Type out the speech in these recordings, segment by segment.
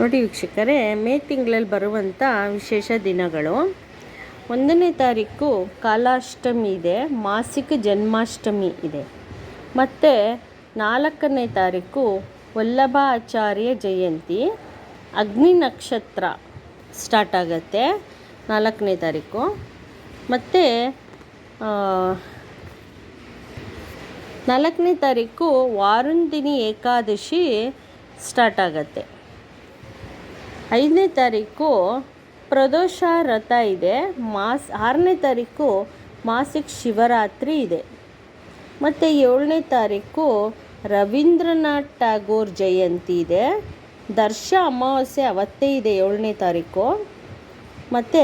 ನೋಡಿ ವೀಕ್ಷಕರೇ, ಮೇ ತಿಂಗಳಲ್ಲಿ ಬರುವಂಥ ವಿಶೇಷ ದಿನಗಳು. 1ನೇ ತಾರೀಕು ಕಾಲಾಷ್ಟಮಿ ಇದೆ, ಮಾಸಿಕ ಜನ್ಮಾಷ್ಟಮಿ ಇದೆ. ಮತ್ತು 4ನೇ ತಾರೀಕು ವಲ್ಲಭಾಚಾರ್ಯ ಜಯಂತಿ, ಅಗ್ನಿ ನಕ್ಷತ್ರ ಸ್ಟಾರ್ಟ್ ಆಗುತ್ತೆ 4ನೇ ತಾರೀಕು. ಮತ್ತು 4ನೇ ತಾರೀಕು ವಾರುಂದಿನಿ ಏಕಾದಶಿ ಸ್ಟಾರ್ಟ್ ಆಗುತ್ತೆ. 5ನೇ ತಾರೀಕು ಪ್ರದೋಷ ವ್ರತ ಇದೆ. 6ನೇ ತಾರೀಕು ಮಾಸಿಕ ಶಿವರಾತ್ರಿ ಇದೆ. ಮತ್ತು 7ನೇ ತಾರೀಕು ರವೀಂದ್ರನಾಥ್ ಟ್ಯಾಗೋರ್ ಜಯಂತಿ ಇದೆ. ದರ್ಶ ಅಮಾವಾಸ್ಯೆ ಅವತ್ತೇ ಇದೆ 7ನೇ ತಾರೀಕು. ಮತ್ತು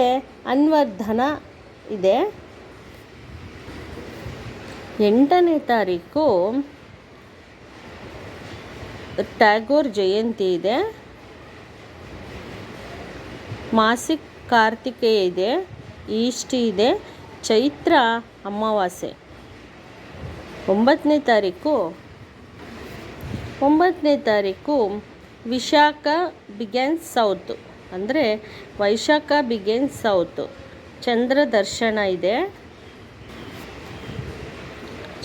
ಅನ್ವರ್ಧನ ಇದೆ. 8ನೇ ತಾರೀಕು ಟ್ಯಾಗೋರ್ ಜಯಂತಿ ಇದೆ. ಮಾಸಿಕ ಕಾರ್ತಿಕೇಯ ಇದೆ, ಈಷ್ಟಿ ಇದೆ, ಚೈತ್ರ ಅಮಾವಾಸ್ಯೆ. 9ನೇ ತಾರೀಕು ವಿಶಾಖ ಬಿಗೆನ್ಸ್ ಸೌತ್, ಅಂದರೆ ವೈಶಾಖ ಬಿಗೆನ್ಸ್ ಸೌತ್. ಚಂದ್ರ ದರ್ಶನ ಇದೆ.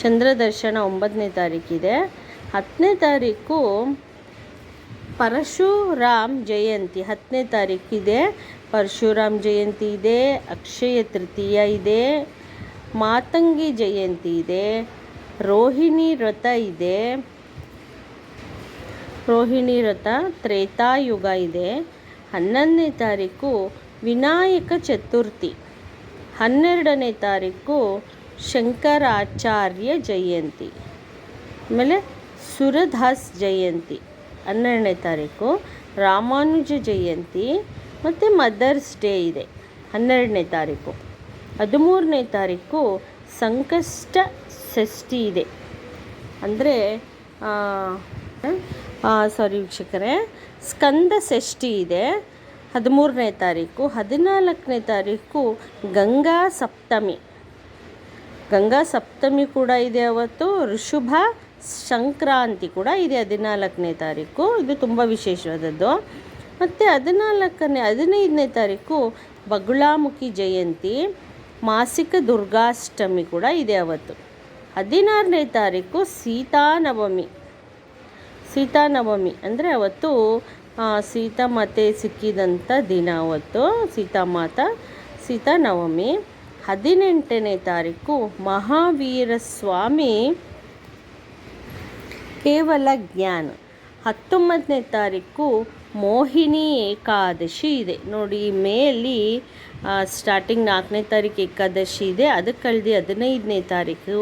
ಚಂದ್ರ ದರ್ಶನ 9ನೇ ತಾರೀಕಿದೆ. 10ನೇ ತಾರೀಕು ಪರಶುರಾಮ್ ಜಯಂತಿ 10ನೇ ತಾರೀಕಿದೆ. ಪರಶುರಾಮ್ ಜಯಂತಿ ಇದೆ, ಅಕ್ಷಯ ತೃತೀಯ ಇದೆ, ಮಾತಂಗಿ ಜಯಂತಿ ಇದೆ, ರೋಹಿಣಿ ವ್ರತ ಇದೆ. ರೋಹಿಣಿ ವ್ರತ ತ್ರೇತಾಯುಗ ಇದೆ. 11ನೇ ತಾರೀಕು ವಿನಾಯಕ ಚತುರ್ಥಿ. 12ನೇ ತಾರೀಕು ಶಂಕರಾಚಾರ್ಯ ಜಯಂತಿ. ಆಮೇಲೆ ಸುರದಾಸ್ ಜಯಂತಿ 12ನೇ ತಾರೀಕು, ರಾಮಾನುಜ ಜಯಂತಿ ಮತ್ತು ಮದರ್ಸ್ ಡೇ ಇದೆ 12ನೇ ತಾರೀಕು. 13ನೇ ತಾರೀಕು ಸಂಕಷ್ಟ ಷಷ್ಠಿ ಇದೆ, ಅಂದರೆ ವೀಕ್ಷಕರೇ, ಸ್ಕಂದ ಷಷ್ಠಿ ಇದೆ 13ನೇ ತಾರೀಕು. 14ನೇ ತಾರೀಕು ಗಂಗಾ ಸಪ್ತಮಿ. ಗಂಗಾ ಸಪ್ತಮಿ ಕೂಡ ಇದೆ ಅವತ್ತು. ಋಷಭ ಸಂಕ್ರಾಂತಿ ಕೂಡ ಇದೆ 14ನೇ ತಾರೀಕು. ಇದು ತುಂಬ ವಿಶೇಷವಾದದ್ದು. ಮತ್ತು 15ನೇ ತಾರೀಕು ಬಗುಳಾಮುಖಿ ಜಯಂತಿ, ಮಾಸಿಕ ದುರ್ಗಾಷ್ಟಮಿ ಕೂಡ ಇದೆ ಅವತ್ತು. 16ನೇ ತಾರೀಕು ಸೀತಾನವಮಿ. ಅಂದರೆ ಅವತ್ತು ಸೀತಾಮಾತೆ ಸಿಕ್ಕಿದಂಥ ದಿನ ಅವತ್ತು ಸೀತಾನವಮಿ. 18ನೇ ತಾರೀಕು ಮಹಾವೀರ ಸ್ವಾಮಿ ಕೇವಲ ಜ್ಞಾನ. 19ನೇ ತಾರೀಕು ಮೋಹಿನಿ ಏಕಾದಶಿ ಇದೆ. ನೋಡಿ, ಮೇಲಿ ಸ್ಟಾರ್ಟಿಂಗ್ 4ನೇ ತಾರೀಕು ಏಕಾದಶಿ ಇದೆ, ಅದಕ್ಕಲ್ದೆ 15ನೇ ತಾರೀಕು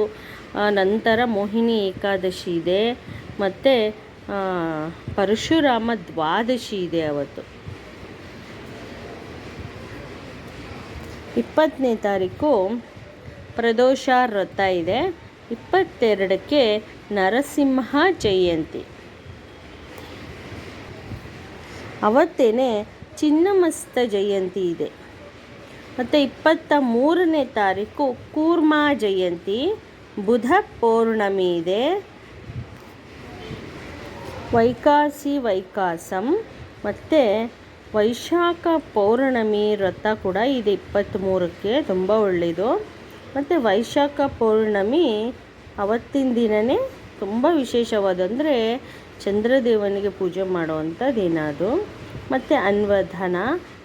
ನಂತರ ಮೋಹಿನಿ ಏಕಾದಶಿ ಇದೆ. ಮತ್ತು ಪರಶುರಾಮ ದ್ವಾದಶಿ ಇದೆ ಅವತ್ತು. 20ನೇ ತಾರೀಕು ಪ್ರದೋಷ ವ್ರತ ಇದೆ. 22ಕ್ಕೆ ನರಸಿಂಹ ಜಯಂತಿ. ಅವತ್ತೇನೆ ಚಿನ್ನಮಸ್ತ ಜಯಂತಿ ಇದೆ. ಮತ್ತು 23ನೇ ತಾರೀಕು ಕೂರ್ಮ ಜಯಂತಿ, ಬುಧ ಪೌರ್ಣಮಿ ಇದೆ. ವೈಕಾಸಂ ಮತ್ತು ವೈಶಾಖ ಪೌರ್ಣಮಿ ವ್ರತ ಕೂಡ ಇದೆ 23ಕ್ಕೆ, ತುಂಬ ಒಳ್ಳೆಯದು. ಮತ್ತು ವೈಶಾಖ ಪೌರ್ಣಮಿ ಅವತ್ತಿನ ದಿನವೇ ತುಂಬ ವಿಶೇಷವಾದಂದರೆ ಚಂದ್ರದೇವನಿಗೆ ಪೂಜೆ ಮಾಡುವಂಥ ದಿನ ಅದು. ಮತ್ತು ಅನ್ವರ್ಧನ.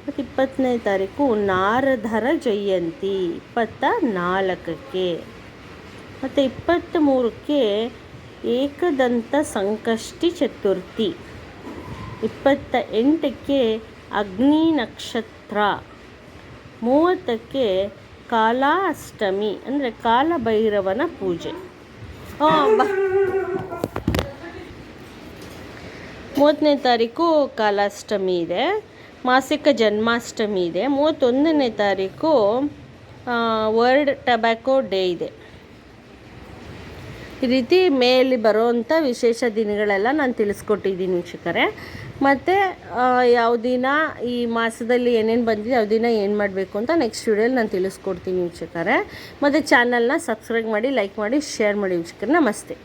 ಮತ್ತು 20ನೇ ತಾರೀಕು ನಾರದರ ಜಯಂತಿ 24ಕ್ಕೆ. ಮತ್ತು 23ಕ್ಕೆ ಏಕದಂತ ಸಂಕಷ್ಟಿ ಚತುರ್ಥಿ. 28ಕ್ಕೆ ಅಗ್ನಿ ನಕ್ಷತ್ರ. 30ಕ್ಕೆ ಕಾಲಾಷ್ಟಮಿ, ಅಂದರೆ ಕಾಲಭೈರವನ ಪೂಜೆ. 30ನೇ ತಾರೀಕು ಕಾಲಾಷ್ಟಮಿ ಇದೆ, ಮಾಸಿಕ ಜನ್ಮಾಷ್ಟಮಿ ಇದೆ. 31ನೇ ತಾರೀಕು ವರ್ಲ್ಡ್ ಟೊಬ್ಯಾಕೋ ಡೇ ಇದೆ. ಈ ರೀತಿ ಮೇಲಿ ಬರೋವಂಥ ವಿಶೇಷ ದಿನಗಳೆಲ್ಲ ನಾನು ತಿಳಿಸ್ಕೊಟ್ಟಿದ್ದೀನಿ ವೀಕ್ಷಕರೇ. ಮತ್ತು ಯಾವ ದಿನ ಈ ಮಾಸದಲ್ಲಿ ಏನೇನು ಬಂದಿದೆ, ಯಾವ ದಿನ ಏನು ಮಾಡಬೇಕು ಅಂತ ನೆಕ್ಸ್ಟ್ ವಿಡಿಯೋಲಿ ನಾನು ತಿಳಿಸ್ಕೊಡ್ತೀನಿ ವೀಕ್ಷಕರೇ. ಮತ್ತು ಚಾನಲ್ನ ಸಬ್ಸ್ಕ್ರೈಬ್ ಮಾಡಿ, ಲೈಕ್ ಮಾಡಿ, ಶೇರ್ ಮಾಡಿ ವೀಕ್ಷಕರೇ. ನಮಸ್ತೆ.